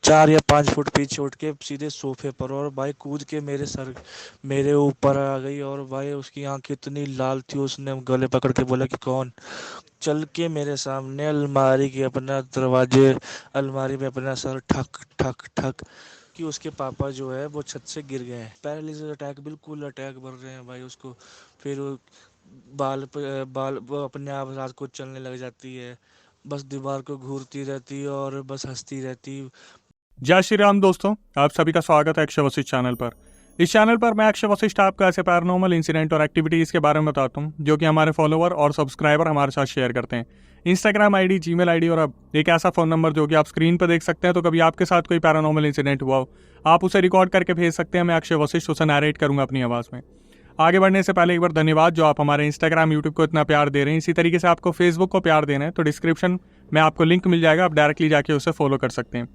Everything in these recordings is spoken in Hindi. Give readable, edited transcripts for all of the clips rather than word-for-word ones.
4 या 5 फुट पीछे उठ के सीधे सोफे पर, और भाई कूद के मेरे ऊपर आ गई। और भाई उसकी आंखें इतनी लाल थी, उसने गले पकड़ के बोला कि कौन। चल के मेरे सामने अलमारी में अपना सर ठक ठक ठक कि उसके पापा जो है वो छत से गिर गए हैं। पैरालिसिस अटैक, बिल्कुल अटैक बढ़ रहे हैं भाई उसको। फिर वो बाल वो अपने आप रात को चलने लग जाती है, बस दीवार को घूरती रहती है और बस हंसती रहती। जय श्री राम दोस्तों, आप सभी का स्वागत है अक्षय वशिष्ठ चैनल पर। इस चैनल पर मैं अक्षय वशिष्ठ आपको ऐसे पैरानॉर्मल इंसिडेंट और एक्टिविटीज के बारे में बताता हूँ जो कि हमारे फॉलोवर और सब्सक्राइबर हमारे साथ शेयर करते हैं। इंस्टाग्राम आईडी, जीमेल आईडी और अब एक ऐसा फोन नंबर जो कि आप स्क्रीन पर देख सकते हैं। तो कभी आपके साथ कोई पैरानॉर्मल इंसिडेंट हुआ हो, आप उसे रिकॉर्ड करके भेज सकते हैं। मैं अक्षय वशिष्ठ उसे नरेट करूंगा अपनी आवाज़ में। आगे बढ़ने से पहले एक बार धन्यवाद जो आप हमारे इंस्टाग्राम, यूट्यूब को इतना प्यार दे रहे हैं। इसी तरीके से आपको फेसबुक को प्यार देना है तो डिस्क्रिप्शन में आपको लिंक मिल जाएगा, आप डायरेक्टली जाके उसे फॉलो कर सकते हैं।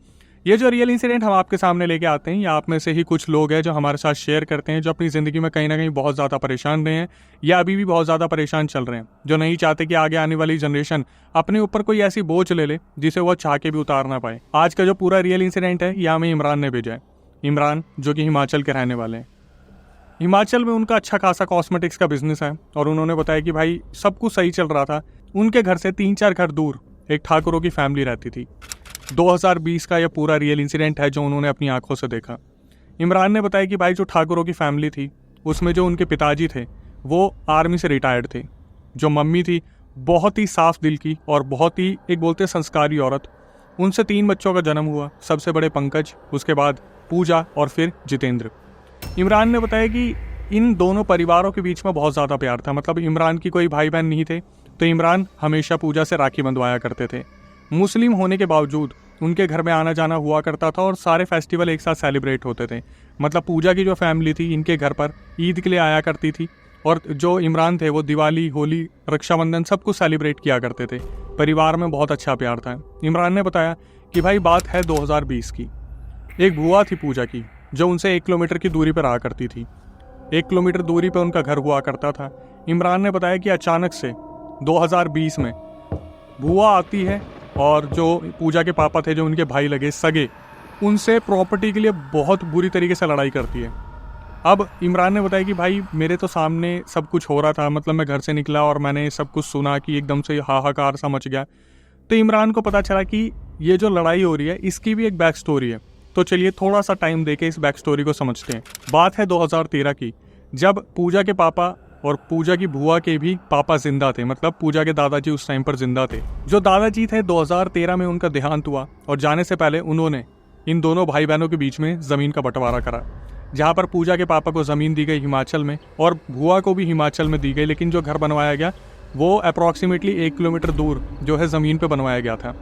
ये जो रियल इंसिडेंट हम आपके सामने लेके आते हैं, या आप में से ही कुछ लोग हैं जो हमारे साथ शेयर करते हैं, जो अपनी ज़िंदगी में कहीं ना कहीं बहुत ज़्यादा परेशान रहे हैं या अभी भी बहुत ज़्यादा परेशान चल रहे हैं, जो नहीं चाहते कि आगे आने वाली जनरेशन अपने ऊपर कोई ऐसी बोझ ले ले जिसे वो चाह के भी उतार ना पाए। आज का जो पूरा रियल इंसिडेंट है, यह हमें इमरान ने भेजा है। इमरान जो कि हिमाचल के रहने वाले हैं। हिमाचल में उनका अच्छा खासा कॉस्मेटिक्स का बिजनेस है और उन्होंने बताया कि भाई सब कुछ सही चल रहा था। उनके घर से 3-4 घर दूर एक ठाकुरों की फैमिली रहती थी। 2020 का यह पूरा रियल इंसिडेंट है जो उन्होंने अपनी आंखों से देखा। इमरान ने बताया कि भाई जो ठाकुरों की फैमिली थी उसमें जो उनके पिताजी थे वो आर्मी से रिटायर्ड थे। जो मम्मी थी बहुत ही साफ दिल की और बहुत ही एक बोलते संस्कारी औरत। उनसे 3 बच्चों का जन्म हुआ, सबसे बड़े पंकज, उसके बाद पूजा और फिर जितेंद्र। इमरान ने बताया कि इन दोनों परिवारों के बीच में बहुत ज़्यादा प्यार था। मतलब इमरान की कोई भाई बहन नहीं थे तो इमरान हमेशा पूजा से राखी बंधवाया करते थे। मुस्लिम होने के बावजूद उनके घर में आना जाना हुआ करता था और सारे फेस्टिवल एक साथ सेलिब्रेट होते थे। मतलब पूजा की जो फैमिली थी इनके घर पर ईद के लिए आया करती थी और जो इमरान थे वो दिवाली, होली, रक्षाबंधन सब कुछ सेलिब्रेट किया करते थे। परिवार में बहुत अच्छा प्यार था। इमरान ने बताया कि भाई बात है 2020 की। एक बुआ थी पूजा की जो उनसे 1 किलोमीटर की दूरी पर आया करती थी। 1 किलोमीटर दूरी पर उनका घर हुआ करता था। इमरान ने बताया कि अचानक से 2020 में बुआ आती है और जो पूजा के पापा थे, जो उनके भाई लगे सगे, उनसे प्रॉपर्टी के लिए बहुत बुरी तरीके से लड़ाई करती है। अब इमरान ने बताया कि भाई मेरे तो सामने सब कुछ हो रहा था। मतलब मैं घर से निकला और मैंने सब कुछ सुना कि एकदम से हाहाकार सा मच गया। तो इमरान को पता चला कि ये जो लड़ाई हो रही है इसकी भी एक बैक स्टोरी है। तो चलिए थोड़ा सा टाइम देके इस बैक स्टोरी को समझते हैं। बात है 2013 की, जब पूजा के पापा और पूजा की बुआ के भी पापा जिंदा थे। मतलब पूजा के दादाजी उस टाइम पर जिंदा थे। जो दादाजी थे 2013 में उनका देहांत हुआ और जाने से पहले उन्होंने इन दोनों भाई बहनों के बीच में ज़मीन का बंटवारा करा, जहाँ पर पूजा के पापा को ज़मीन दी गई हिमाचल में और बुआ को भी हिमाचल में दी गई। लेकिन जो घर बनवाया गया वो अप्रॉक्सीमेटली 1 किलोमीटर दूर जो है ज़मीन पर बनवाया गया था।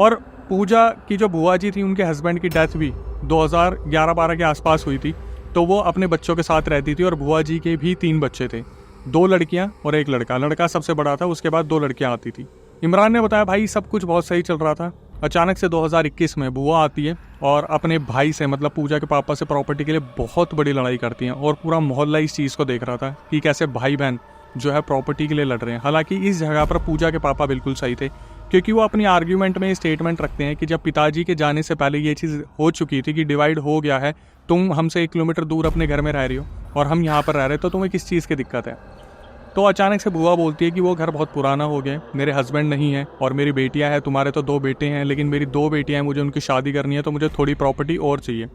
और पूजा की जो बुआ जी थी उनके हस्बैंड की डेथ भी 2011-12 के आसपास हुई थी। तो वो अपने बच्चों के साथ रहती थी और बुआ जी के भी 3 बच्चे थे, 2 लड़कियां और 1 लड़का। लड़का सबसे बड़ा था, उसके बाद 2 लड़कियां आती थी। इमरान ने बताया भाई सब कुछ बहुत सही चल रहा था। अचानक से 2021 में बुआ आती है और अपने भाई से, मतलब पूजा के पापा से प्रॉपर्टी के लिए बहुत बड़ी लड़ाई करती हैं। और पूरा मोहल्ला इस चीज़ को देख रहा था कि कैसे भाई बहन जो है प्रॉपर्टी के लिए लड़ रहे हैं। हालांकि इस जगह पर पूजा के पापा बिल्कुल सही थे, क्योंकि वो अपनी आर्ग्यूमेंट में स्टेटमेंट रखते हैं कि जब पिताजी के जाने से पहले ये चीज़ हो चुकी थी कि डिवाइड हो गया है, तुम हमसे 1 किलोमीटर दूर अपने घर में रह रही हो और हम यहाँ पर रह रहे, तो तुम्हें किस चीज़ की दिक्कत है। तो अचानक से बुआ बोलती है कि वो घर बहुत पुराना हो गया, मेरे हस्बैंड नहीं है और मेरी बेटियाँ हैं, तुम्हारे तो 2 बेटे हैं, लेकिन मेरी 2 बेटियाँ हैं, मुझे उनकी शादी करनी है, तो मुझे थोड़ी प्रॉपर्टी और चाहिए।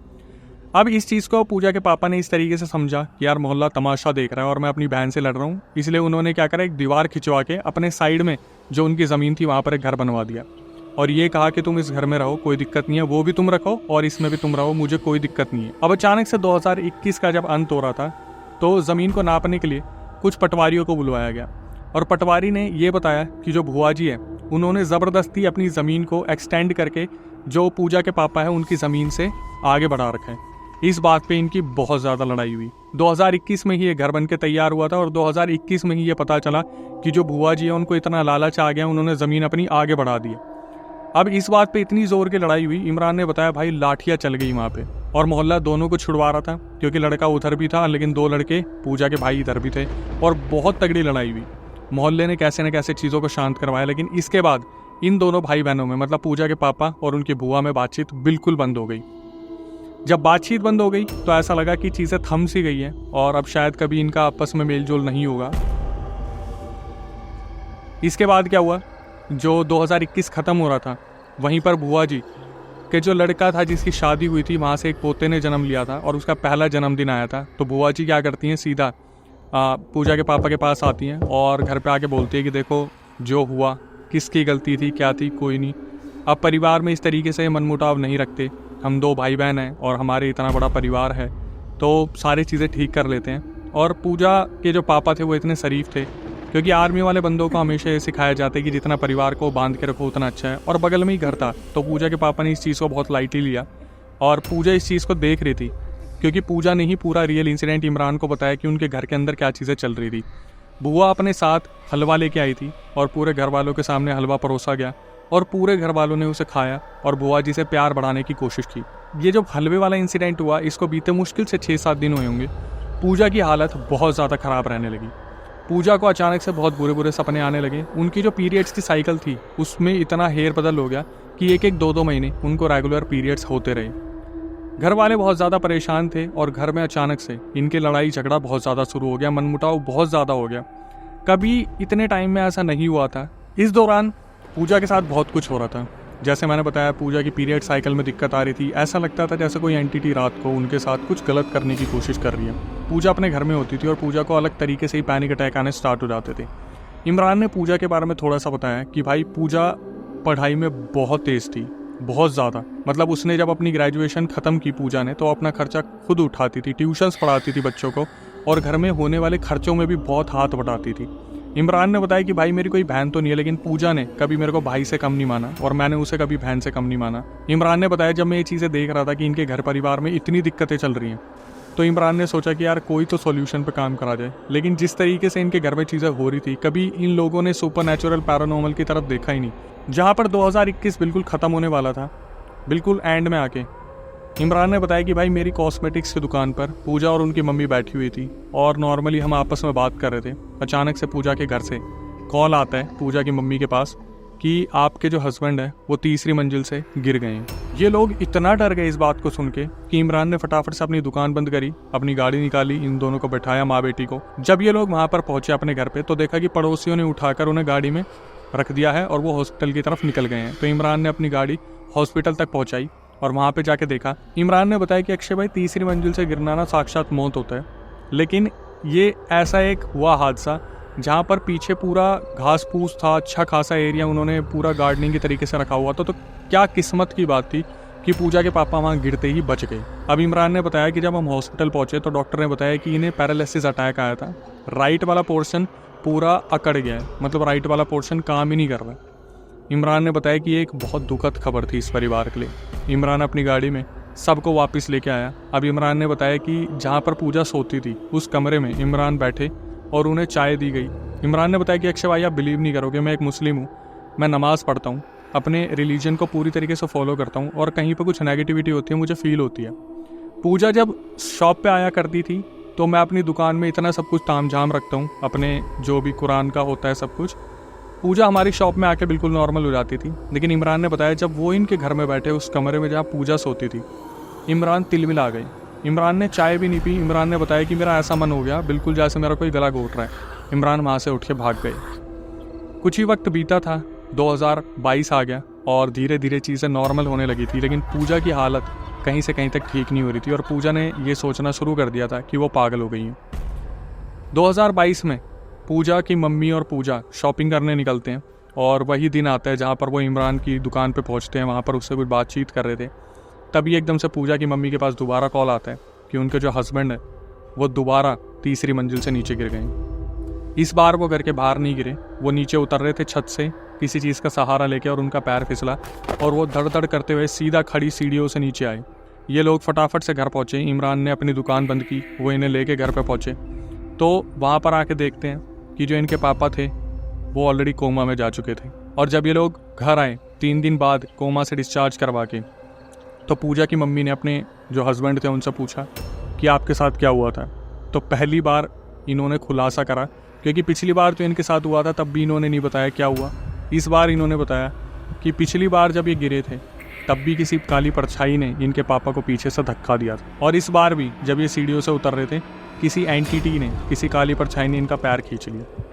अब इस चीज़ को पूजा के पापा ने इस तरीके से समझा कि यार मोहल्ला तमाशा देख रहा है और मैं अपनी बहन से लड़ रहा हूँ, इसलिए उन्होंने क्या करा, एक दीवार खिंचवा के अपने साइड में जो उनकी ज़मीन थी वहाँ पर एक घर बनवा दिया और ये कहा कि तुम इस घर में रहो, कोई दिक्कत नहीं है, वो भी तुम रखो और इसमें भी तुम रहो, मुझे कोई दिक्कत नहीं है। अब अचानक से 2021 का जब अंत हो रहा था तो ज़मीन को नापने के लिए कुछ पटवारियों को बुलवाया गया और पटवारी ने ये बताया कि जो भुआ जी है उन्होंने ज़बरदस्ती अपनी ज़मीन को एक्सटेंड करके जो पूजा के पापा है उनकी ज़मीन से आगे बढ़ा रखा है। इस बात पे इनकी बहुत ज़्यादा लड़ाई हुई। 2021 में ही ये घर बन के तैयार हुआ था और 2021 में ही ये पता चला कि जो भुआ जी है उनको इतना लालच आ गया, उन्होंने ज़मीन अपनी आगे बढ़ा दी। अब इस बात पे इतनी जोर की लड़ाई हुई, इमरान ने बताया भाई लाठियाँ चल गई वहाँ पे और मोहल्ला दोनों को छुड़वा रहा था, क्योंकि लड़का उधर भी था लेकिन 2 लड़के पूजा के भाई इधर भी थे और बहुत तगड़ी लड़ाई हुई। मोहल्ले ने कैसे न कैसे चीज़ों को शांत करवाया, लेकिन इसके बाद इन दोनों भाई बहनों में मतलब पूजा के पापा और उनकी बुआ में बातचीत बिल्कुल बंद हो गई। जब बातचीत बंद हो गई तो ऐसा लगा कि चीज़ें थम सी गई हैं और अब शायद कभी इनका आपस में मेलजोल नहीं होगा। इसके बाद क्या हुआ, जो 2021 ख़त्म हो रहा था वहीं पर बुआ जी के जो लड़का था जिसकी शादी हुई थी वहाँ से एक पोते ने जन्म लिया था और उसका पहला जन्मदिन आया था। तो बुआ जी क्या करती हैं, सीधा पूजा के पापा के पास आती हैं और घर पे आके बोलती है कि देखो जो हुआ, किसकी गलती थी, क्या थी, कोई नहीं। अब परिवार में इस तरीके से मनमुटाव नहीं रखते, हम 2 भाई बहन हैं और हमारे इतना बड़ा परिवार है तो सारी चीज़ें ठीक कर लेते हैं। और पूजा के जो पापा थे वो इतने शरीफ थे, क्योंकि आर्मी वाले बंदों को हमेशा ये सिखाया जाता है कि जितना परिवार को बांध के रखो उतना अच्छा है। और बगल में ही घर था तो पूजा के पापा ने इस चीज़ को बहुत लाइटली लिया और पूजा इस चीज़ को देख रही थी, क्योंकि पूजा ने ही पूरा रियल इंसिडेंट इमरान को बताया कि उनके घर के अंदर क्या चीज़ें चल रही थी। बुआ अपने साथ हलवा लेके आई थी और पूरे घर वालों के सामने हलवा परोसा गया और पूरे घर वालों ने उसे खाया और बुआ जी से प्यार बढ़ाने की कोशिश की। ये जो हलवे वाला इंसिडेंट हुआ इसको बीते मुश्किल से 6-7 दिन हुए होंगे। पूजा की हालत बहुत ज़्यादा ख़राब रहने लगी। पूजा को अचानक से बहुत बुरे बुरे सपने आने लगे। उनकी जो पीरियड्स की साइकिल थी उसमें इतना हेर बदल हो गया कि 1-2 महीने उनको रेगुलर पीरियड्स होते रहे। घर वाले बहुत ज़्यादा परेशान थे और घर में अचानक से इनके लड़ाई झगड़ा बहुत ज़्यादा शुरू हो गया, मनमुटाव बहुत ज़्यादा हो गया। कभी इतने टाइम में ऐसा नहीं हुआ था। इस दौरान पूजा के साथ बहुत कुछ हो रहा था। जैसे मैंने बताया, पूजा की पीरियड साइकिल में दिक्कत आ रही थी। ऐसा लगता था जैसे कोई एंटिटी रात को उनके साथ कुछ गलत करने की कोशिश कर रही है। पूजा अपने घर में होती थी और पूजा को अलग तरीके से ही पैनिक अटैक आने स्टार्ट हो जाते थे। इमरान ने पूजा के बारे में थोड़ा सा बताया कि भाई पूजा पढ़ाई में बहुत तेज़ थी, बहुत ज़्यादा। मतलब उसने जब अपनी ग्रेजुएशन ख़त्म की पूजा ने तो अपना खर्चा खुद उठाती थी, ट्यूशन्स पढ़ाती थी बच्चों को और घर में होने वाले खर्चों में भी बहुत हाथ बटाती थी। इमरान ने बताया कि भाई मेरी कोई बहन तो नहीं है, लेकिन पूजा ने कभी मेरे को भाई से कम नहीं माना और मैंने उसे कभी बहन से कम नहीं माना। इमरान ने बताया जब मैं ये चीज़ें देख रहा था कि इनके घर परिवार में इतनी दिक्कतें चल रही हैं तो इमरान ने सोचा कि यार कोई तो सॉल्यूशन पे काम करा जाए। लेकिन जिस तरीके से इनके घर में चीज़ें हो रही थी, कभी इन लोगों ने सुपर नेचुरल पैरानॉर्मल की तरफ देखा ही नहीं। जहाँ पर 2021 बिल्कुल ख़त्म होने वाला था, बिल्कुल एंड में आके इमरान ने बताया कि भाई मेरी कॉस्मेटिक्स की दुकान पर पूजा और उनकी मम्मी बैठी हुई थी और नॉर्मली हम आपस में बात कर रहे थे। अचानक से पूजा के घर से कॉल आता है पूजा की मम्मी के पास कि आपके जो हस्बैंड है वो 3री मंजिल से गिर गए हैं। ये लोग इतना डर गए इस बात को सुन के कि इमरान ने फटाफट से अपनी दुकान बंद करी, अपनी गाड़ी निकाली, इन दोनों को बैठाया, माँ बेटी को। जब ये लोग वहाँ पर पहुँचे अपने घर पे तो देखा कि पड़ोसियों ने उठाकर उन्हें गाड़ी में रख दिया है और वो हॉस्पिटल की तरफ निकल गए हैं। तो इमरान ने अपनी गाड़ी हॉस्पिटल तक पहुँचाई और वहाँ पे जाके देखा। इमरान ने बताया कि अक्षय भाई 3री मंजिल से गिरना ना साक्षात मौत होता है, लेकिन ये ऐसा एक हुआ हादसा जहाँ पर पीछे पूरा घास फूस था, अच्छा खासा एरिया उन्होंने पूरा गार्डनिंग की तरीके से रखा हुआ था। तो क्या किस्मत की बात थी कि पूजा के पापा वहाँ गिरते ही बच गए। अब इमरान ने बताया कि जब हम हॉस्पिटल पहुँचे तो डॉक्टर ने बताया कि इन्हें पैरालिसिस अटैक आया था। राइट वाला पोर्शन पूरा अकड़ गया है, मतलब राइट वाला पोर्शन काम ही नहीं कर रहा। इमरान ने बताया कि ये एक बहुत दुखद खबर थी इस परिवार के लिए। इमरान अपनी गाड़ी में सबको वापस लेके आया। अब इमरान ने बताया कि जहाँ पर पूजा सोती थी उस कमरे में इमरान बैठे और उन्हें चाय दी गई। इमरान ने बताया कि अक्षय भाई आप बिलीव नहीं करोगे, मैं एक मुस्लिम हूँ, मैं नमाज़ पढ़ता हूँ, अपने रिलीजन को पूरी तरीके से फॉलो करता हूँ और कहीं पर कुछ नेगेटिविटी होती है मुझे फील होती है। पूजा जब शॉप पे आया करती थी तो मैं अपनी दुकान में इतना सब कुछ ताम झाम रखता हूँ, अपने जो भी कुरान का होता है सब कुछ। पूजा हमारी शॉप में आके बिल्कुल नॉर्मल हो जाती थी। लेकिन इमरान ने बताया जब वो इनके घर में बैठे उस कमरे में जहाँ पूजा सोती थी, इमरान तिलमिला गए। इमरान ने चाय भी नहीं पी। इमरान ने बताया कि मेरा ऐसा मन हो गया बिल्कुल जैसे मेरा कोई गला घोट रहा है। इमरान वहाँ से उठ के भाग गए। कुछ ही वक्त बीता था, 2022 आ गया और धीरे धीरे चीज़ें नॉर्मल होने लगी थी। लेकिन पूजा की हालत कहीं से कहीं तक ठीक नहीं हो रही थी और पूजा ने ये सोचना शुरू कर दिया था कि वो पागल हो गई हैं। 2022 में पूजा की मम्मी और पूजा शॉपिंग करने निकलते हैं और वही दिन आता है जहाँ पर वो इमरान की दुकान पे पहुँचते हैं। वहाँ पर उससे कुछ बातचीत कर रहे थे, तभी एकदम से पूजा की मम्मी के पास दोबारा कॉल आता है कि उनके जो हस्बैंड है वो दोबारा 3री मंजिल से नीचे गिर गए। इस बार वो घर के बाहर नहीं गिरे, वो नीचे उतर रहे थे छत से किसी चीज़ का सहारा लेके और उनका पैर फिसला और वो धड़ धड़ करते हुए सीधा खड़ी सीढ़ियों से नीचे आए। ये लोग फटाफट से घर पहुँचे। इमरान ने अपनी दुकान बंद की, वो इन्हें लेके घर पे पहुँचे तो वहाँ पर आके देखते हैं कि जो इनके पापा थे वो ऑलरेडी कोमा में जा चुके थे। और जब ये लोग घर आए 3 दिन बाद कोमा से डिस्चार्ज करवा के, तो पूजा की मम्मी ने अपने जो हस्बैंड थे उनसे पूछा कि आपके साथ क्या हुआ था। तो पहली बार इन्होंने खुलासा करा, क्योंकि पिछली बार तो इनके साथ हुआ था तब भी इन्होंने नहीं बताया क्या हुआ। इस बार इन्होंने बताया कि पिछली बार जब ये गिरे थे तब भी किसी काली परछाई ने इनके पापा को पीछे से धक्का दिया था, और इस बार भी जब ये सीढ़ियों से उतर रहे थे किसी एंटिटी ने, किसी काली परछाई ने इनका पैर खींच लिया।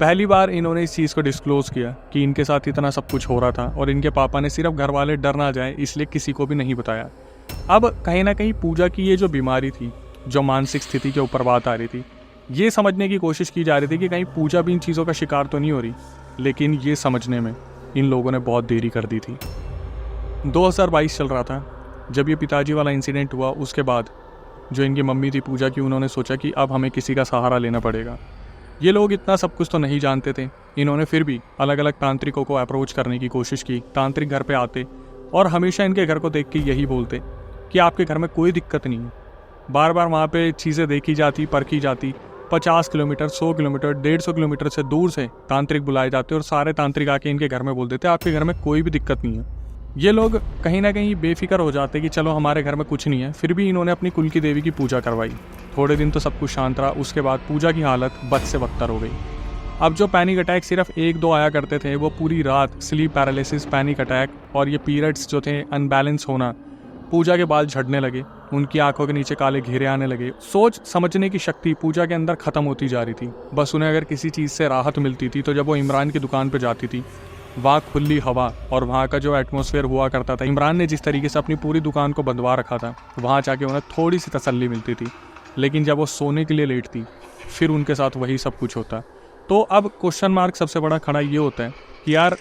पहली बार इन्होंने इस चीज़ को डिस्क्लोज़ किया कि इनके साथ इतना सब कुछ हो रहा था, और इनके पापा ने सिर्फ घर वाले डर ना जाए इसलिए किसी को भी नहीं बताया। अब कहीं ना कहीं पूजा की ये जो बीमारी थी, जो मानसिक स्थिति के ऊपर बात आ रही थी, ये समझने की कोशिश की जा रही थी कि कहीं पूजा भी इन चीज़ों का शिकार तो नहीं हो रही, लेकिन ये समझने में इन लोगों ने बहुत देरी कर दी थी। 2022 चल रहा था जब ये पिताजी वाला इंसिडेंट हुआ। उसके बाद जो इनकी मम्मी थी पूजा की, उन्होंने सोचा कि अब हमें किसी का सहारा लेना पड़ेगा। ये लोग इतना सब कुछ तो नहीं जानते थे, इन्होंने फिर भी अलग अलग तांत्रिकों को अप्रोच करने की कोशिश की। तांत्रिक घर पे आते और हमेशा इनके घर को देख के यही बोलते कि आपके घर में कोई दिक्कत नहीं है। बार बार वहाँ पे चीज़ें देखी जाती, परखी जाती। 50 किलोमीटर, 100 किलोमीटर, 150 किलोमीटर से दूर से तांत्रिक बुलाए जाते और सारे तांत्रिक आके इनके घर में बोल देते आपके घर में कोई भी दिक्कत नहीं है। ये लोग कहीं ना कहीं बेफिक्र हो जाते कि चलो हमारे घर में कुछ नहीं है। फिर भी इन्होंने अपनी कुल की देवी की पूजा करवाई। थोड़े दिन तो सब कुछ शांत रहा, उसके बाद पूजा की हालत बद से बदतर हो गई। अब जो पैनिक अटैक सिर्फ 1-2 आया करते थे, वो पूरी रात स्लीप पैरालिसिस, पैनिक अटैक और ये पीरियड्स जो थे अनबैलेंस होना, पूजा के बाल झड़ने लगे, उनकी आंखों के नीचे काले घेरे आने लगे। सोच समझने की शक्ति पूजा के अंदर ख़त्म होती जा रही थी। बस उन्हें अगर किसी चीज़ से राहत मिलती थी तो जब वो इमरान की दुकान पर जाती थी, वहाँ खुली हवा और वहाँ का जो एटमॉस्फेयर हुआ करता था, इमरान ने जिस तरीके से अपनी पूरी दुकान को बंधवा रखा था, वहाँ जाके उन्हें थोड़ी सी तसल्ली मिलती थी। लेकिन जब वो सोने के लिए लेटती फिर उनके साथ वही सब कुछ होता। तो अब क्वेश्चन मार्क सबसे बड़ा खड़ा ये होता है कि यार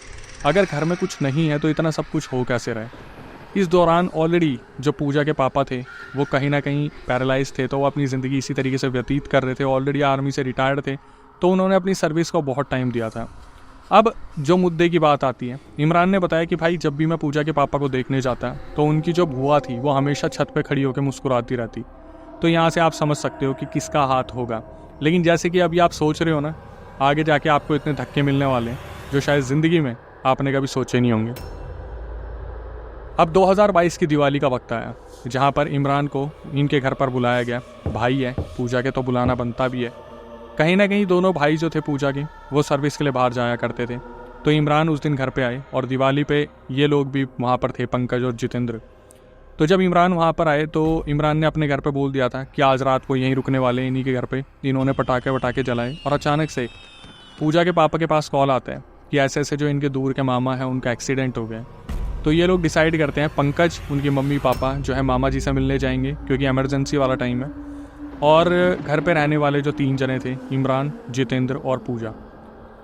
अगर घर में कुछ नहीं है तो इतना सब कुछ हो कैसे रहे। इस दौरान ऑलरेडी जो पूजा के पापा थे वो कहीं ना कहीं पैरालाइज थे, तो वो अपनी ज़िंदगी इसी तरीके से व्यतीत कर रहे थे। ऑलरेडी आर्मी से रिटायर्ड थे, तो उन्होंने अपनी सर्विस को बहुत टाइम दिया था। अब जो मुद्दे की बात आती है, इमरान ने बताया कि भाई जब भी मैं पूजा के पापा को देखने जाता तो उनकी जो बुआ थी वो हमेशा छत पे खड़ी होकर मुस्कुराती रहती। तो यहाँ से आप समझ सकते हो कि किसका हाथ होगा। लेकिन जैसे कि अभी आप सोच रहे हो ना, आगे जाके आपको इतने धक्के मिलने वाले हैं जो शायद ज़िंदगी में आपने कभी सोचे नहीं होंगे। अब 2022 की दिवाली का वक्त आया जहाँ पर इमरान को इनके घर पर बुलाया गया। भाई है पूजा के तो बुलाना बनता भी है। कहीं ना कहीं दोनों भाई जो थे पूजा के वो सर्विस के लिए बाहर जाया करते थे, तो इमरान उस दिन घर पे आए और दिवाली पे ये लोग भी वहाँ पर थे, पंकज और जितेंद्र। तो जब इमरान वहाँ पर आए तो इमरान ने अपने घर पे बोल दिया था कि आज रात को यहीं रुकने वाले हैं इन्हीं के घर पे। इन्होंने पटाखे वटाखे जलाए और अचानक से पूजा के पापा के पास कॉल आता है कि ऐसे ऐसे जो इनके दूर के मामा हैं उनका एक्सीडेंट हो गया। तो ये लोग डिसाइड करते हैं, पंकज उनकी मम्मी पापा जो है मामा जी से मिलने जाएंगे क्योंकि एमरजेंसी वाला टाइम है, और घर पे रहने वाले जो 3 जने थे, इमरान, जितेंद्र और पूजा,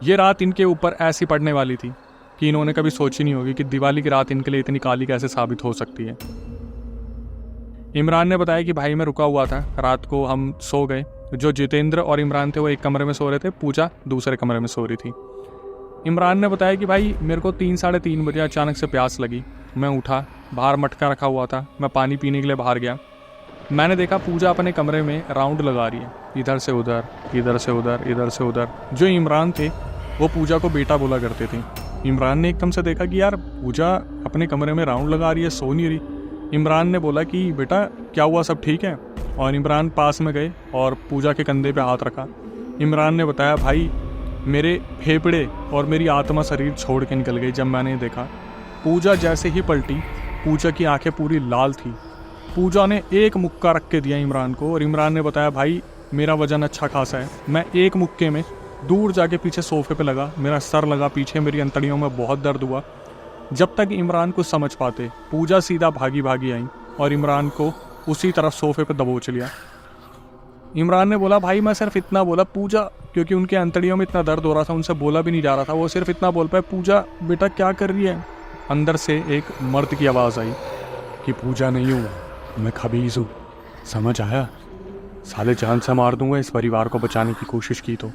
ये रात इनके ऊपर ऐसी पड़ने वाली थी कि इन्होंने कभी सोची नहीं होगी कि दिवाली की रात इनके लिए इतनी काली कैसे साबित हो सकती है। इमरान ने बताया कि भाई मैं रुका हुआ था, रात को हम सो गए। जो जितेंद्र और इमरान थे वो एक कमरे में सो रहे थे, पूजा दूसरे कमरे में सो रही थी। इमरान ने बताया कि भाई मेरे को 3-3:30 बजे अचानक से प्यास लगी। मैं उठा, बाहर मटका रखा हुआ था, मैं पानी पीने के लिए बाहर गया। मैंने देखा पूजा अपने कमरे में राउंड लगा रही है, इधर से उधर, इधर से उधर, इधर से उधर। जो इमरान थे वो पूजा को बेटा बोला करते थे। इमरान ने एकदम से देखा कि यार पूजा अपने कमरे में राउंड लगा रही है, सो नहीं रही। इमरान ने बोला कि बेटा क्या हुआ, सब ठीक है? और इमरान पास में गए और पूजा के कंधे पे हाथ रखा। इमरान ने बताया भाई मेरे फेफड़े और मेरी आत्मा शरीर छोड़ के निकल गई जब मैंने देखा। पूजा जैसे ही पलटी, पूजा की आंखें पूरी लाल थी। पूजा ने एक मुक्का रख के दिया इमरान को और इमरान ने बताया भाई मेरा वजन अच्छा खासा है, मैं एक मुक्के में दूर जाके पीछे सोफे पे लगा, मेरा सर लगा पीछे, मेरी अंतड़ियों में बहुत दर्द हुआ। जब तक इमरान को समझ पाते पूजा सीधा भागी भागी आई और इमरान को उसी तरफ सोफे पे दबोच लिया। इमरान ने बोला भाई मैं सिर्फ इतना बोला, पूजा, क्योंकि उनके अंतड़ियों में इतना दर्द हो रहा था उनसे बोला भी नहीं जा रहा था, वो सिर्फ इतना बोल पाए, पूजा बेटा क्या कर रही है? अंदर से एक मर्द की आवाज़ आई कि पूजा नहीं हूँ मैं, खबीज हूँ, समझ आया? साले जान से मार दूंगा इस परिवार को बचाने की कोशिश की तो।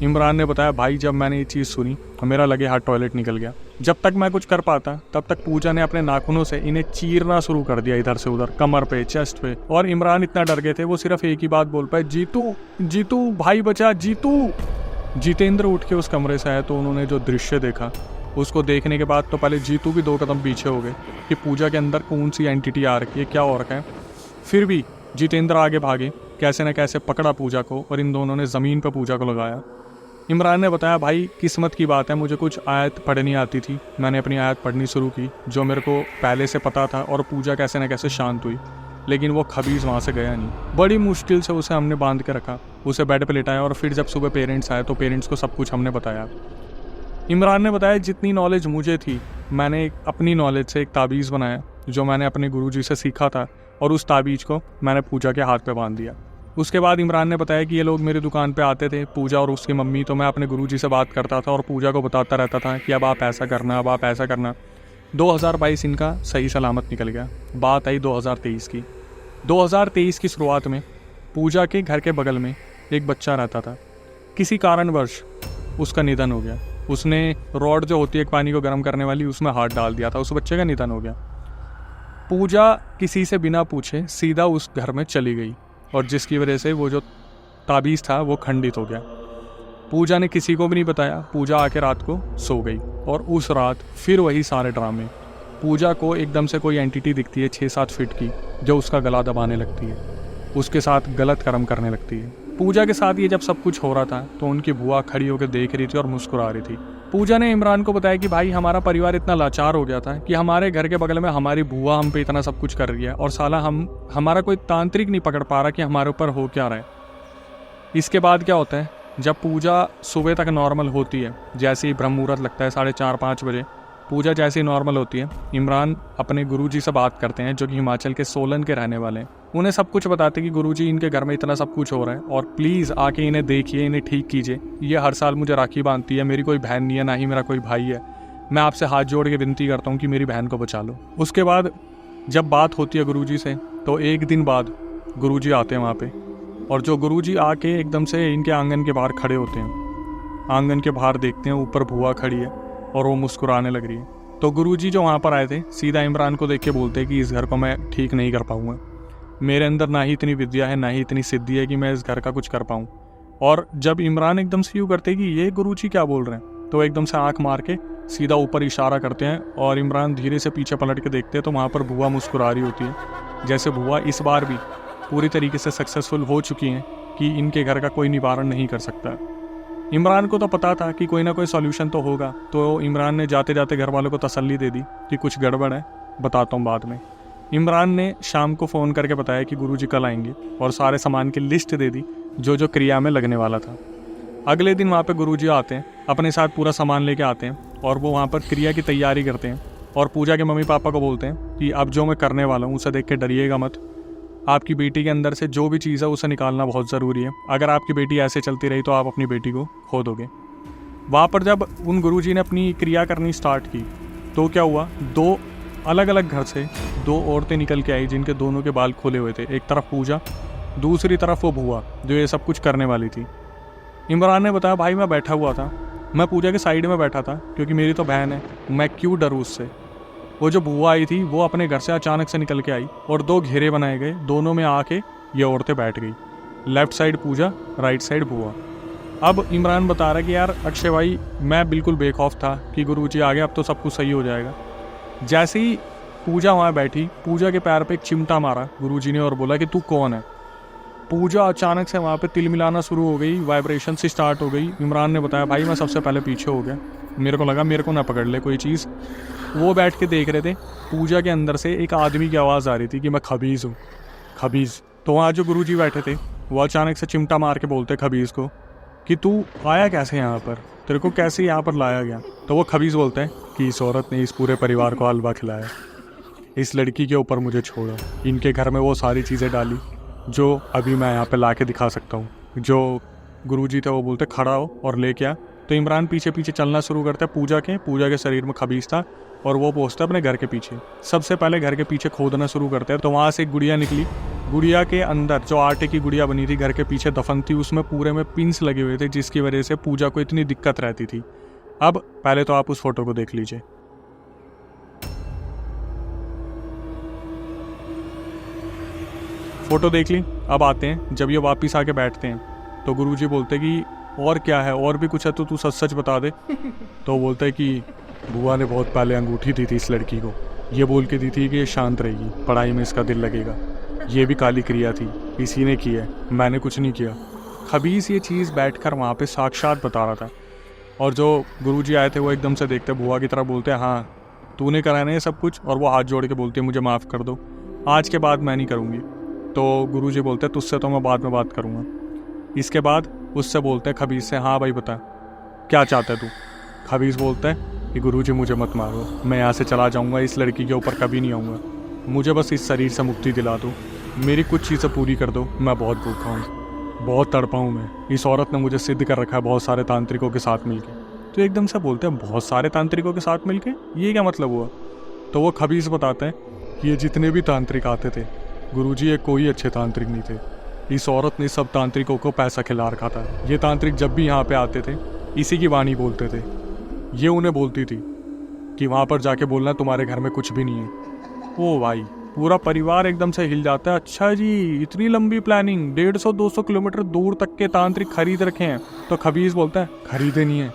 इमरान ने बताया भाई जब मैंने ये चीज़ सुनी मेरा लगे हाथ टॉयलेट निकल गया। जब तक मैं कुछ कर पाता तब तक पूजा ने अपने नाखूनों से इन्हें चीरना शुरू कर दिया, इधर से उधर, कमर पे, चेस्ट पे। और इमरान इतना डर गए थे वो सिर्फ एक ही बात बोल पाए, जीतू जीतू भाई बचा, जीतू। जितेंद्र उठ के उस कमरे से आए तो उन्होंने जो दृश्य देखा उसको देखने के बाद तो पहले जीतू भी 2 कदम पीछे हो गए कि पूजा के अंदर कौन सी एंटिटी आ रखी है, क्या हो रखा है। फिर भी जितेंद्र आगे भागे, कैसे न कैसे पकड़ा पूजा को और इन दोनों ने ज़मीन पर पूजा को लगाया। इमरान ने बताया भाई किस्मत की बात है, मुझे कुछ आयत पढ़नी आती थी, मैंने अपनी आयत पढ़नी शुरू की जो मेरे को पहले से पता था, और पूजा कैसे न कैसे शांत हुई। लेकिन वो खबीज़ वहाँ से गया नहीं। बड़ी मुश्किल से उसे हमने बांध के रखा, उसे बेड पे लिटाया, और फिर जब सुबह पेरेंट्स आए तो पेरेंट्स को सब कुछ हमने बताया। इमरान ने बताया जितनी नॉलेज मुझे थी मैंने अपनी नॉलेज से एक ताबीज़ बनाया जो मैंने अपने गुरुजी से सीखा था, और उस ताबीज़ को मैंने पूजा के हाथ पे बांध दिया। उसके बाद इमरान ने बताया कि ये लोग मेरी दुकान पे आते थे, पूजा और उसकी मम्मी, तो मैं अपने गुरुजी से बात करता था और पूजा को बताता रहता था कि अब आप ऐसा करना, अब आप ऐसा करना। 2022 इनका सही सलामत निकल गया। बात आई 2023 की। 2023 की शुरुआत में पूजा के घर के बगल में एक बच्चा रहता था। किसी कारणवश उसका निधन हो गया। उसने रॉड जो होती है पानी को गर्म करने वाली, उसमें हाथ डाल दिया था, उस बच्चे का निधन हो गया। पूजा किसी से बिना पूछे सीधा उस घर में चली गई, और जिसकी वजह से वो जो ताबीज़ था वो खंडित हो गया। पूजा ने किसी को भी नहीं बताया। पूजा आके रात को सो गई, और उस रात फिर वही सारे ड्रामे। पूजा को एकदम से कोई एंटिटी दिखती है 6-7 फीट की, जो उसका गला दबाने लगती है, उसके साथ गलत कर्म करने लगती है। पूजा के साथ ये जब सब कुछ हो रहा था तो उनकी बुआ खड़ी होकर देख रही थी और मुस्कुरा रही थी। पूजा ने इमरान को बताया कि भाई हमारा परिवार इतना लाचार हो गया था कि हमारे घर के बगल में हमारी बुआ हम पे इतना सब कुछ कर रही है, और साला हमारा कोई तांत्रिक नहीं पकड़ पा रहा कि हमारे ऊपर हो क्या रहा है। इसके बाद क्या होता है, जब पूजा सुबह तक नॉर्मल होती है, जैसे ही ब्रह्म मुहूर्त लगता है 4:30-5 बजे, पूजा जैसे ही नॉर्मल होती है, इमरान अपने गुरुजी से बात करते हैं जो कि हिमाचल के सोलन के रहने वाले हैं। उन्हें सब कुछ बताते कि गुरुजी इनके घर में इतना सब कुछ हो रहा है, और प्लीज़ आके इन्हें देखिए, इन्हें ठीक कीजिए। ये हर साल मुझे राखी बांधती है, मेरी कोई बहन नहीं है, ना ही मेरा कोई भाई है। मैं आपसे हाथ जोड़ के विनती करता हूँ कि मेरी बहन को बचा लो। उसके बाद जब बात होती है गुरुजी से, तो एक दिन बाद गुरुजी आते हैं वहाँ पे, और जो गुरुजी आके एकदम से इनके आंगन के बाहर खड़े होते हैं। आंगन के बाहर देखते हैं, ऊपर बुआ खड़ी है और वो मुस्कुराने लग रही है। तो गुरुजी जो वहाँ पर आए थे सीधा इमरान को देख के बोलते हैं कि इस घर को मैं ठीक नहीं कर पाऊँगा, मेरे अंदर ना ही इतनी विद्या है, ना ही इतनी सिद्धि है कि मैं इस घर का कुछ कर पाऊँ। और जब इमरान एकदम से यूँ करते कि ये गुरुजी क्या बोल रहे हैं, तो एकदम से आँख मार के सीधा ऊपर इशारा करते हैं, और इमरान धीरे से पीछे पलट के देखते हैं तो वहाँ पर बुआ मुस्कुरा रही होती है। जैसे बुआ इस बार भी पूरी तरीके से सक्सेसफुल हो चुकी हैं कि इनके घर का कोई निवारण नहीं कर सकता। इमरान को तो पता था कि कोई ना कोई सॉल्यूशन तो होगा, तो इमरान ने जाते जाते घर वालों को तसल्ली दे दी कि कुछ गड़बड़ है, बताता हूँ बाद में। इमरान ने शाम को फ़ोन करके बताया कि गुरुजी कल आएंगे, और सारे सामान की लिस्ट दे दी जो जो क्रिया में लगने वाला था। अगले दिन वहाँ पे गुरुजी आते हैं, अपने साथ पूरा सामान लेके आते हैं, और वो वहाँ पर क्रिया की तैयारी करते हैं, और पूजा के मम्मी पापा को बोलते हैं कि अब जो मैं करने वाला हूँ उसे देख के डरिएगा मत। आपकी बेटी के अंदर से जो भी चीज़ है उसे निकालना बहुत ज़रूरी है। अगर आपकी बेटी ऐसे चलती रही तो आप अपनी बेटी को खो दोगे। वहाँ पर जब उन गुरुजी ने अपनी क्रिया करनी स्टार्ट की तो क्या हुआ, 2 अलग अलग घर से 2 औरतें निकल के आई जिनके दोनों के बाल खोले हुए थे। एक तरफ पूजा, दूसरी तरफ वो बुआ जो ये सब कुछ करने वाली थी। इमरान ने बताया भाई मैं बैठा हुआ था, मैं पूजा के साइड में बैठा था क्योंकि मेरी तो बहन है, मैं क्यों डरूँ उससे। वो जो बुआ आई थी वो अपने घर से अचानक से निकल के आई, और 2 घेरे बनाए गए, दोनों में आके ये औरतें बैठ गई। लेफ्ट साइड पूजा, राइट साइड बुआ। अब इमरान बता रहा है कि यार अक्षय भाई मैं बिल्कुल बेखौफ था कि गुरुजी आ गए, अब तो सब कुछ सही हो जाएगा। जैसे ही पूजा वहाँ बैठी, पूजा के पैर पे एक चिमटा मारा गुरुजी ने और बोला कि तू कौन है। पूजा अचानक से वहाँ पे तिल मिलाना शुरू हो गई, वाइब्रेशन से स्टार्ट हो गई। इमरान ने बताया भाई मैं सबसे पहले पीछे हो गया, मेरे को लगा मेरे को ना पकड़ ले कोई चीज़। वो बैठ के देख रहे थे, पूजा के अंदर से एक आदमी की आवाज़ आ रही थी कि मैं खबीज़ हूँ, खबीज़। तो वहाँ जो गुरुजी बैठे थे वो अचानक से चिमटा मार के बोलते खबीज़ को कि तू आया कैसे यहाँ पर, तेरे को कैसे यहाँ पर लाया गया। तो वो खबीज़ बोलते हैं कि इस औरत ने इस पूरे परिवार को हलवा खिलाया, इस लड़की के ऊपर मुझे छोड़ा, इनके घर में वो सारी चीज़ें डाली जो अभी मैं यहाँ पे ला के दिखा सकता हूँ। जो गुरुजी थे वो बोलते खड़ा हो और लेके आ। तो इमरान पीछे पीछे चलना शुरू करता है पूजा के शरीर में खबीज़ था, और वो पहुँचता है अपने घर के पीछे। सबसे पहले घर के पीछे खोदना शुरू करते हैं, तो वहाँ से एक गुड़िया निकली। गुड़िया के अंदर जो आटे की गुड़िया बनी थी घर के पीछे दफन थी, उसमें पूरे में पिंस लगे हुए थे, जिसकी वजह से पूजा को इतनी दिक्कत रहती थी। अब पहले तो आप उस फोटो को देख लीजिए। फोटो देख ली। अब आते हैं, जब ये वापस आके बैठते हैं तो गुरुजी बोलते कि और क्या है, और भी कुछ है तो तू सच सच बता दे। तो बोलता है कि बुआ ने बहुत पहले अंगूठी दी थी इस लड़की को, ये बोल के दी थी कि ये शांत रहेगी, पढ़ाई में इसका दिल लगेगा। ये भी काली क्रिया थी, इसी ने की है, मैंने कुछ नहीं किया। खबीस ये चीज़ बैठकर वहाँ पे साक्षात बता रहा था। और जो गुरुजी आए थे वो एकदम से देखते बुआ की तरफ, बोलते हैं हाँ तूने करा ना ये सब कुछ, और वो हाथ जोड़ के बोलती है मुझे माफ़ कर दो, आज के बाद मैं नहीं करूँगी। तो गुरुजी बोलते हैं तुझसे तो मैं बाद में बात करूँगा। इसके बाद उससे बोलते हैं खबीस से, हाँ भाई बता क्या चाहता है तू। खबीस बोलता है कि गुरुजी मुझे मत मारो, मैं यहाँ से चला जाऊँगा, इस लड़की के ऊपर कभी नहीं आऊँगा, मुझे बस इस शरीर से मुक्ति दिला दो, मेरी कुछ चीज़ें पूरी कर दो, मैं बहुत भूखा हूँ, बहुत तड़पा हूँ मैं, इस औरत ने मुझे सिद्ध कर रखा है बहुत सारे तांत्रिकों के साथ मिलके। तो एकदम से बोलते हैं बहुत सारे तांत्रिकों के साथ मिलके, ये क्या मतलब हुआ। तो वो खबीस बताते हैं कि ये जितने भी तांत्रिक आते थे गुरुजी, ये कोई अच्छे तांत्रिक नहीं थे, इस औरत ने सब तांत्रिकों को पैसा खिला रखा था। ये तांत्रिक जब भी यहाँ पे आते थे इसी की वाणी बोलते थे, ये उन्हें बोलती थी कि वहाँ पर जाके बोलना तुम्हारे घर में कुछ भी नहीं है। ओ भाई, पूरा परिवार एकदम से हिल जाता है। अच्छा जी, इतनी लंबी प्लानिंग, 150-200 किलोमीटर दूर तक के तांत्रिक खरीद रखे हैं। तो खबीस बोलता है खरीदे नहीं है,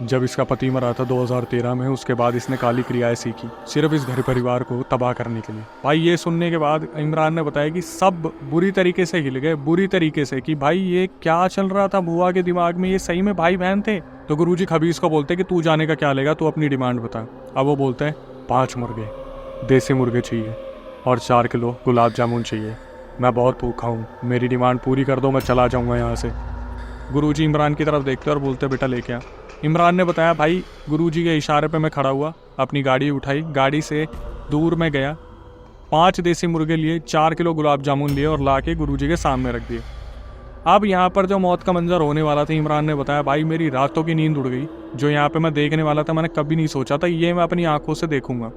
जब इसका पति मरा था 2013 में, उसके बाद इसने काली क्रियाएं सीखी सिर्फ इस घर परिवार को तबाह करने के लिए। भाई ये सुनने के बाद इमरान ने बताया कि सब बुरी तरीके से हिल गए, बुरी तरीके से, कि भाई ये क्या चल रहा था बुआ के दिमाग में, ये सही में भाई बहन थे। तो गुरुजी खबीस को बोलते कि तू जाने का क्या लेगा, तू अपनी डिमांड बता। अब वो बोलते हैं 5 मुर्गे, देसी मुर्गे चाहिए और 4 किलो गुलाब जामुन चाहिए, मैं बहुत भूखा हूँ, मेरी डिमांड पूरी कर दो, मैं चला जाऊँगा यहाँ से। गुरुजी इमरान की तरफ देखते और बोलते बेटा लेके आ। इमरान ने बताया भाई गुरुजी के इशारे पे मैं खड़ा हुआ, अपनी गाड़ी उठाई, गाड़ी से दूर में गया, 5 देसी मुर्गे लिए, 4 किलो गुलाब जामुन लिए और ला के गुरुजी के सामने रख दिए। अब यहाँ पर जो मौत का मंजर होने वाला था, इमरान ने बताया भाई मेरी रातों की नींद उड़ गई, जो यहाँ पे मैं देखने वाला था मैंने कभी नहीं सोचा था ये मैं अपनी आंखों से देखूंगा।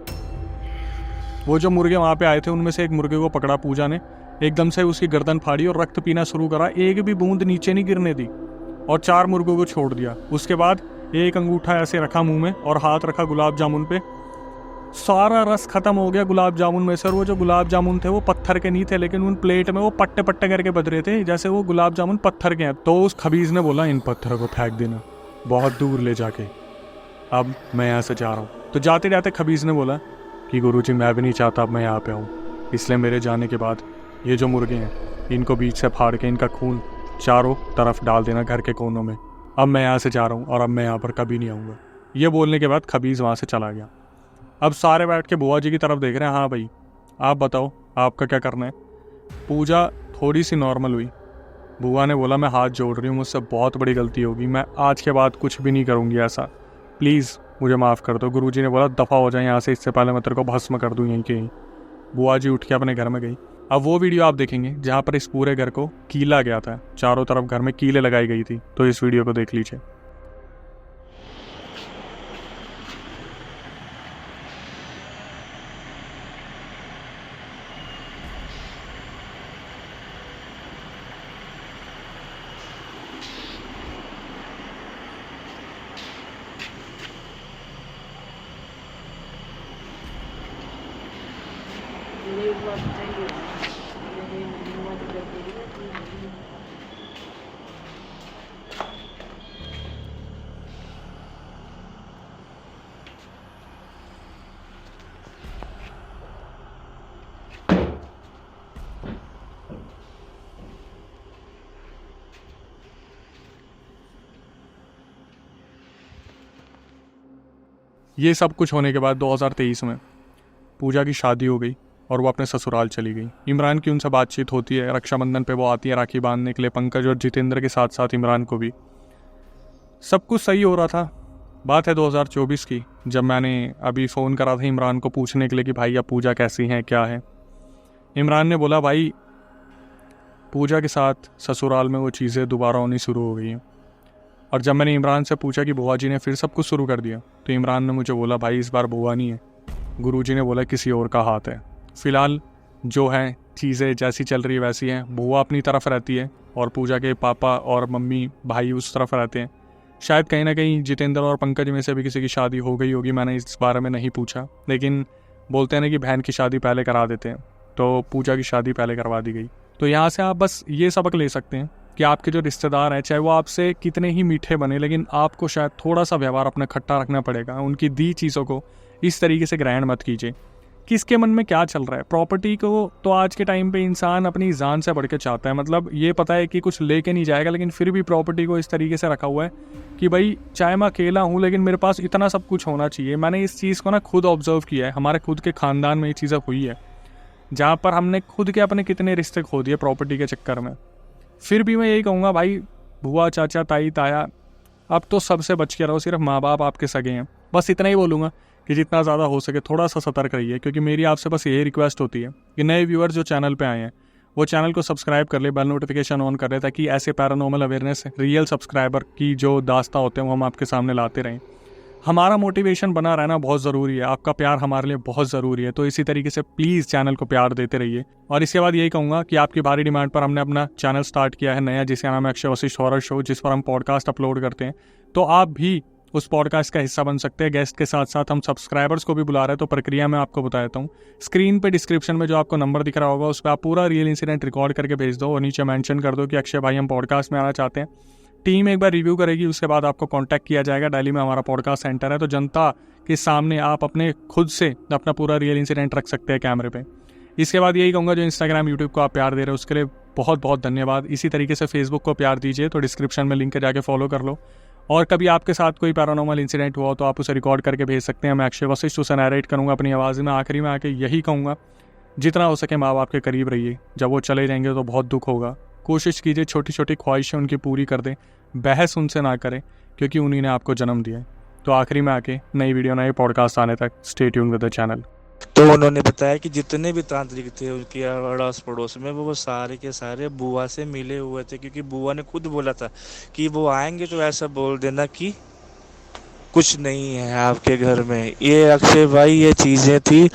वो जो मुर्गे वहाँ पे आए थे उनमें से एक मुर्गे को पकड़ा पूजा ने, एकदम से उसकी गर्दन फाड़ी और रक्त पीना शुरू करा, एक भी बूंद नीचे नहीं गिरने दी, और 4 मुर्गों को छोड़ दिया। उसके बाद एक अंगूठा ऐसे रखा मुंह में और हाथ रखा गुलाब जामुन पे, सारा रस खत्म हो गया गुलाब जामुन में से। और वो जो गुलाब जामुन थे वो पत्थर के नहीं थे, लेकिन उन प्लेट में वो पट्टे पट्टे करके बज रहे थे जैसे वो गुलाब जामुन पत्थर के हैं। तो उस खबीज ने बोला इन पत्थरों को फेंक देना बहुत दूर ले जाके, अब मैं यहाँ से जा रहा हूँ। तो जाते जाते खबीज ने बोला कि गुरुजी मैं भी नहीं चाहता अब मैं यहाँ पे आऊँ, इसलिए मेरे जाने के बाद ये जो मुर्गे हैं इनको बीच से फाड़ के इनका खून चारों तरफ डाल देना घर के कोनों में, अब मैं यहाँ से जा रहा हूँ और अब मैं यहाँ पर कभी नहीं आऊँगा। ये बोलने के बाद खबीज वहाँ से चला गया। अब सारे बैठ के बुआ जी की तरफ देख रहे हैं, हाँ भाई आप बताओ आपका क्या करना है। पूजा थोड़ी सी नॉर्मल हुई, बुआ ने बोला मैं हाथ जोड़ रही हूँ, मुझसे बहुत बड़ी गलती होगी, मैं आज के बाद कुछ भी नहीं करूँगी ऐसा, प्लीज़ मुझे माफ़ कर दो। गुरुजी ने बोला दफ़ा हो जाए यहाँ से, इससे पहले मैं तेरे को भस्म कर दूँ यहीं के यहीं। बुआ जी उठ के अपने घर में गई। अब वो वीडियो आप देखेंगे जहाँ पर इस पूरे घर को कीला गया था, चारों तरफ घर में कीले लगाई गई थी, तो इस वीडियो को देख लीजिए। ये सब कुछ होने के बाद 2023 में पूजा की शादी हो गई और वो अपने ससुराल चली गई। इमरान की उनसे बातचीत होती है, रक्षाबंधन पे वो आती है राखी बांधने के लिए, पंकज और जितेंद्र के साथ साथ इमरान को भी। सब कुछ सही हो रहा था। बात है 2024 की, जब मैंने अभी फ़ोन करा था इमरान को पूछने के लिए कि भाई अब पूजा कैसी है क्या है। इमरान ने बोला भाई पूजा के साथ ससुराल में वो चीज़ें दोबारा होनी शुरू हो गई हैं। और जब मैंने इमरान से पूछा कि बुआ जी ने फिर सब कुछ शुरू कर दिया, तो इमरान ने मुझे बोला भाई इस बार बुआ नहीं है, गुरुजी ने बोला किसी और का हाथ है। फ़िलहाल जो है चीज़ें जैसी चल रही है वैसी हैं, बुआ अपनी तरफ रहती है और पूजा के पापा और मम्मी भाई उस तरफ रहते हैं। शायद कहीं ना कहीं जितेंद्र और पंकज में से भी किसी की शादी हो गई होगी, मैंने इस बारे में नहीं पूछा, लेकिन बोलते हैं ना कि बहन की शादी पहले करा देते हैं, तो पूजा की शादी पहले करवा दी गई। तो यहाँ से आप बस ये सबक ले सकते हैं कि आपके जो रिश्तेदार हैं चाहे वो आपसे कितने ही मीठे बने, लेकिन आपको शायद थोड़ा सा व्यवहार अपना खट्टा रखना पड़ेगा। उनकी दी चीज़ों को इस तरीके से ग्रहण मत कीजिए किसके मन में क्या चल रहा है। प्रॉपर्टी को तो आज के टाइम पे इंसान अपनी जान से बढ़ के चाहता है, मतलब ये पता है कि कुछ लेके नहीं जाएगा, लेकिन फिर भी प्रॉपर्टी को इस तरीके से रखा हुआ है कि भाई चाहे मैं अकेला हूँ लेकिन मेरे पास इतना सब कुछ होना चाहिए। मैंने इस चीज़ को ना खुद ऑब्जर्व किया है, हमारे खुद के ख़ानदान में ये चीज़ें हुई है, जहाँ पर हमने खुद के अपने कितने रिश्ते खो दिए प्रॉपर्टी के चक्कर में। फिर भी मैं यही कहूँगा भाई, बुआ चाचा ताई ताया, अब तो सबसे बच के रहो, सिर्फ माँ बाप आपके सगे हैं। बस इतना ही बोलूँगा कि जितना ज़्यादा हो सके थोड़ा सा सतर्क रहिए, क्योंकि मेरी आपसे बस यही रिक्वेस्ट होती है कि नए व्यूअर जो चैनल पे आए हैं वो चैनल को सब्सक्राइब कर ले, बेल नोटिफिकेशन ऑन कर ले, ताकि ऐसे पैरानॉर्मल अवेयरनेस रियल सब्सक्राइबर की जो दास्तां होते हैं वो हम आपके सामने लाते रहें। हमारा मोटिवेशन बना रहना बहुत ज़रूरी है, आपका प्यार हमारे लिए बहुत ज़रूरी है, तो इसी तरीके से प्लीज़ चैनल को प्यार देते रहिए। और इसके बाद यही कहूँगा कि आपकी भारी डिमांड पर हमने अपना चैनल स्टार्ट किया है नया, जिसका नाम है अक्षय वशिष्ठ हॉरर शो, जिस पर हम पॉडकास्ट अपलोड करते हैं। तो आप भी उस पॉडकास्ट का हिस्सा बन सकते हैं। गेस्ट के साथ साथ हम सब्सक्राइबर्स को भी बुला रहे हैं, तो प्रक्रिया मैं आपको बता देता हूँ। स्क्रीन पे डिस्क्रिप्शन में जो आपको नंबर दिख रहा होगा उस पर आप पूरा रियल इंसिडेंट रिकॉर्ड करके भेज दो और नीचे मेंशन कर दो कि अक्षय भाई हम पॉडकास्ट में आना चाहते हैं। टीम एक बार रिव्यू करेगी, उसके बाद आपको कांटेक्ट किया जाएगा। दिल्ली में हमारा पॉडकास्ट सेंटर है, तो जनता के सामने आप अपने खुद से अपना पूरा रियल इंसिडेंट रख सकते हैं कैमरे पे। इसके बाद यही कहूँगा, जो इंस्टाग्राम यूट्यूब को आप प्यार दे रहे हो उसके लिए बहुत बहुत धन्यवाद। इसी तरीके से फेसबुक को प्यार दीजिए, तो डिस्क्रिप्शन में लिंक है, जाके फॉलो कर लो। और कभी आपके साथ कोई पैरानॉर्मल इंसिडेंट हुआ तो आप उसे रिकॉर्ड करके भेज सकते हैं। मैं अक्षय वशिष्ठ उसे नैरेट करूँगा अपनी आवाज़ में। आखिरी में आके यही कहूँगा, जितना हो सके माँ बाप के करीब रहिए। जब वो चले जाएंगे तो बहुत दुख होगा। कोशिश कीजिए छोटी छोटी ख्वाहिशें उनकी पूरी कर दें, बहस उनसे ना करें, क्योंकि उन्हीं ने आपको जन्म दिया है। तो आखिरी में आके नई वीडियो नए पॉडकास्ट आने तक stay tune with the channel. तो उन्होंने बताया कि जितने भी तांत्रिक थे उनके अड़ोस पड़ोस में वो सारे के सारे बुआ से मिले हुए थे, क्योंकि बुआ ने खुद बोला था कि वो आएंगे तो ऐसा बोल देना कि कुछ नहीं है आपके घर में। ये अक्षय भाई ये चीज़ें थी